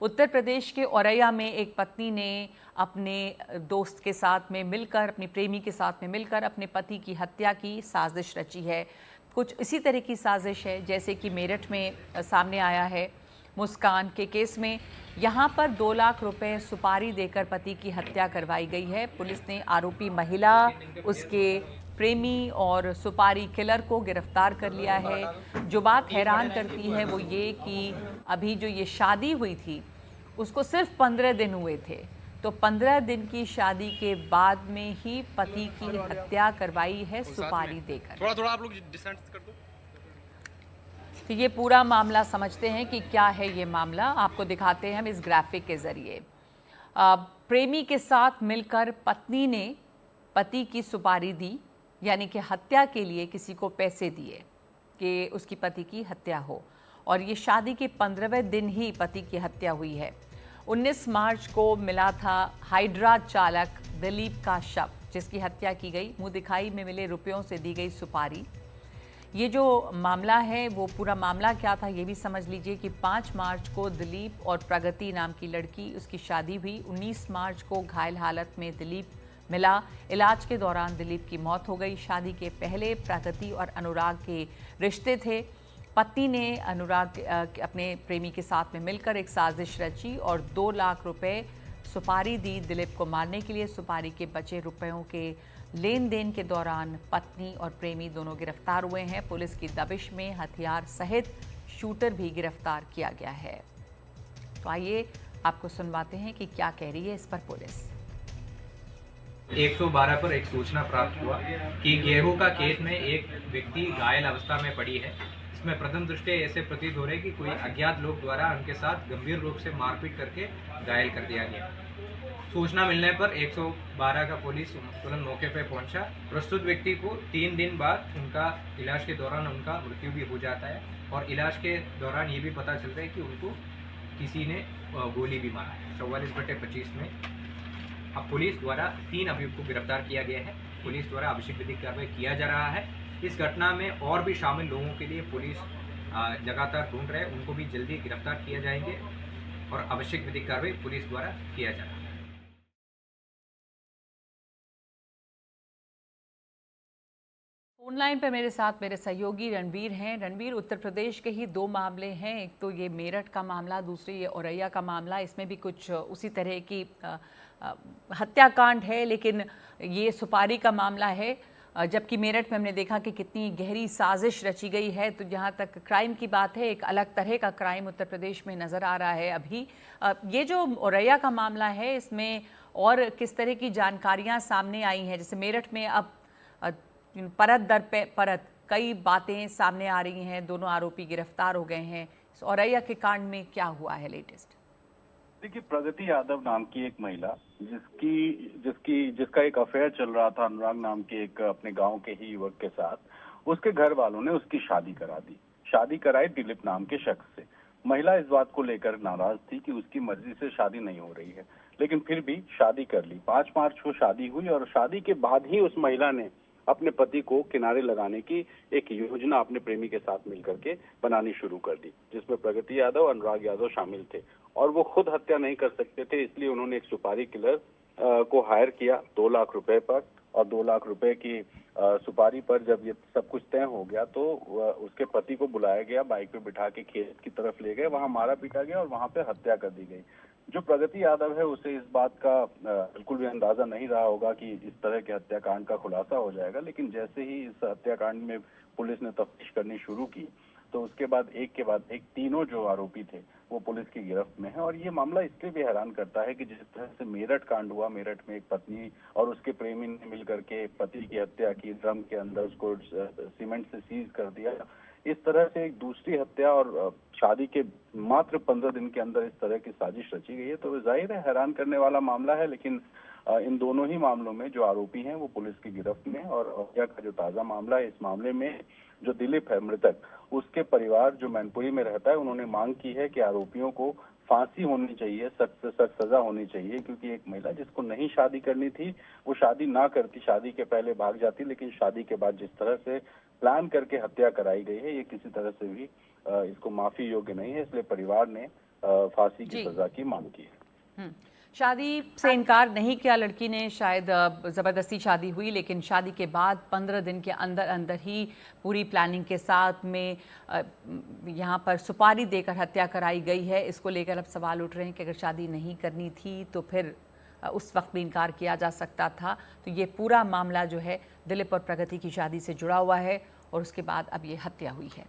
उत्तर प्रदेश के औरैया में एक पत्नी ने अपने दोस्त के साथ में मिलकर, अपनी प्रेमी के साथ में मिलकर अपने पति की हत्या की साजिश रची है। कुछ इसी तरह की साजिश है जैसे कि मेरठ में सामने आया है। मुस्कान के केस में यहाँ पर 2 लाख रुपए सुपारी देकर पति की हत्या करवाई गई है। पुलिस ने आरोपी महिला, उसके प्रेमी और सुपारी किलर को गिरफ्तार कर लिया है। जो बात हैरान करती है वो ये कि अभी जो ये शादी हुई थी उसको सिर्फ 15 दिन हुए थे, तो 15 दिन की शादी के बाद में ही पति की हत्या करवाई है सुपारी देकर। थोड़ा थोड़ा आप लोग डिस्टेंस कर दो। तो ये पूरा मामला समझते हैं कि क्या है ये मामला, आपको दिखाते हैं हम इस ग्राफिक के जरिए। प्रेमी के साथ मिलकर पत्नी ने पति की सुपारी दी, यानी कि हत्या के लिए किसी को पैसे दिए कि उसकी पति की हत्या हो, और ये शादी के 15वें दिन ही पति की हत्या हुई है। 19 मार्च को मिला था हाइड्रा चालक दिलीप का शव, जिसकी हत्या की गई। मुंह दिखाई में मिले रुपयों से दी गई सुपारी। ये जो मामला है वो पूरा मामला क्या था ये भी समझ लीजिए कि 5 मार्च को दिलीप और प्रगति नाम की लड़की, उसकी शादी हुई। 19 मार्च को घायल हालत में दिलीप मिला। इलाज के दौरान दिलीप की मौत हो गई। शादी के पहले प्रगति और अनुराग के रिश्ते थे। पत्नी ने अनुराग अपने प्रेमी के साथ में मिलकर एक साजिश रची और 2 लाख रुपए सुपारी दी दिलीप को मारने के लिए। सुपारी के बचे रुपयों के लेन देन के दौरान पत्नी और प्रेमी दोनों गिरफ्तार हुए हैं। पुलिस की दबिश में हथियार सहित शूटर भी गिरफ्तार किया गया है। तो आइए आपको सुनवाते हैं कि क्या कह रही है इस पर पुलिस। 112 पर एक सूचना प्राप्त हुआ कि गेहूं का खेत में एक व्यक्ति घायल अवस्था में पड़ी है। इसमें प्रथम दृष्टया ऐसे प्रतीत हो रहे कि कोई अज्ञात लोग द्वारा उनके साथ गंभीर रूप से मारपीट करके घायल कर दिया गया। सूचना मिलने पर 112 का पुलिस तुरंत मौके पर पहुंचा। प्रस्तुत व्यक्ति को 3 दिन बाद उनका इलाज के दौरान उनका मृत्यु भी हो जाता है और इलाज के दौरान ये भी पता चलता है कि उनको किसी ने गोली भी मारा है। 44/25 में अब पुलिस द्वारा 3 अभियुक्त को गिरफ्तार किया गया है। पुलिस द्वारा आवश्यक विधिक कार्रवाई किया जा रहा है। इस घटना में और भी शामिल लोगों के लिए पुलिस लगातार ढूंढ रहे हैं, उनको भी जल्दी गिरफ्तार किया जाएंगे और आवश्यक विधिक कार्रवाई पुलिस द्वारा किया जा रहा है। ऑनलाइन पर मेरे साथ मेरे सहयोगी रणवीर हैं। रणवीर, उत्तर प्रदेश के ही 2 मामले हैं, एक तो ये मेरठ का मामला, दूसरी ये औरैया का मामला। इसमें भी कुछ उसी तरह की हत्याकांड है, लेकिन ये सुपारी का मामला है। जबकि मेरठ में हमने देखा कि कितनी गहरी साजिश रची गई है। तो जहाँ तक क्राइम की बात है, एक अलग तरह का क्राइम उत्तर प्रदेश में नज़र आ रहा है अभी। ये जो औरैया का मामला है, इसमें और किस तरह की जानकारियाँ सामने आई हैं? जैसे मेरठ में अब परत दर परत कई बातें सामने आ रही हैं, दोनों आरोपी गिरफ्तार हो गए हैं। औरैया के कांड में क्या हुआ है लेटेस्ट? देखिए, प्रगति यादव नाम की एक महिला जिसका एक अफेयर चल रहा था अनुराग नाम के एक अपने गांव के ही युवक के साथ, उसके घर वालों ने उसकी शादी करा दी। शादी कराई दिलीप नाम के शख्स से। महिला इस बात को लेकर नाराज थी कि उसकी मर्जी से शादी नहीं हो रही है, लेकिन फिर भी शादी कर ली। 5 मार्च को शादी हुई और शादी के बाद ही उस महिला ने अपने पति को किनारे लगाने की एक योजना अपने प्रेमी के साथ मिलकर के बनानी शुरू कर दी, जिसमें प्रगति यादव, अनुराग यादव शामिल थे। और वो खुद हत्या नहीं कर सकते थे, इसलिए उन्होंने एक सुपारी किलर को हायर किया 2 लाख रुपए पर। और 2 लाख रुपए की सुपारी पर जब ये सब कुछ तय हो गया तो उसके पति को बुलाया गया, बाइक पे बिठा के खेत की तरफ ले गए, वहां मारा पीटा गया और वहां पे हत्या कर दी गई। जो प्रगति यादव है, उसे इस बात का बिल्कुल भी अंदाजा नहीं रहा होगा कि इस तरह के हत्याकांड का खुलासा हो जाएगा, लेकिन जैसे ही इस हत्याकांड में पुलिस ने तफ्तीश करनी शुरू की तो उसके बाद एक तीनों जो आरोपी थे वो पुलिस की गिरफ्त में है। और ये मामला इसलिए भी हैरान करता है कि जिस तरह से मेरठ कांड हुआ, मेरठ में एक पत्नी और उसके प्रेमी ने मिलकर के पति की हत्या की, ड्रम के अंदर उसको सीमेंट से सीज कर दिया। इस तरह से एक दूसरी हत्या और शादी के मात्र 15 दिन के अंदर इस तरह की साजिश रची गई है, तो जाहिर है हैरान करने वाला मामला है। लेकिन इन दोनों ही मामलों में जो आरोपी हैं वो पुलिस की गिरफ्त में। और औरैया का जो ताजा मामला है, इस मामले में जो दिलीप है मृतक, उसके परिवार जो मैनपुरी में रहता है, उन्होंने मांग की है कि आरोपियों को फांसी होनी चाहिए, सख्त से सख्त सजा होनी चाहिए, क्योंकि एक महिला जिसको नहीं शादी करनी थी वो शादी ना करती, शादी के पहले भाग जाती, लेकिन शादी के बाद जिस तरह से प्लान करके हत्या कराई गई है, ये किसी तरह से भी इसको माफी योग्य नहीं है। इसलिए परिवार ने फांसी की जी। सजा की मांग की है। शादी से इनकार नहीं किया लड़की ने, शायद ज़बरदस्ती शादी हुई, लेकिन शादी के बाद 15 दिन के अंदर अंदर ही पूरी प्लानिंग के साथ में यहाँ पर सुपारी देकर हत्या कराई गई है। इसको लेकर अब सवाल उठ रहे हैं कि अगर शादी नहीं करनी थी तो फिर उस वक्त भी इनकार किया जा सकता था। तो ये पूरा मामला जो है दिलीप और प्रगति की शादी से जुड़ा हुआ है और उसके बाद अब ये हत्या हुई है।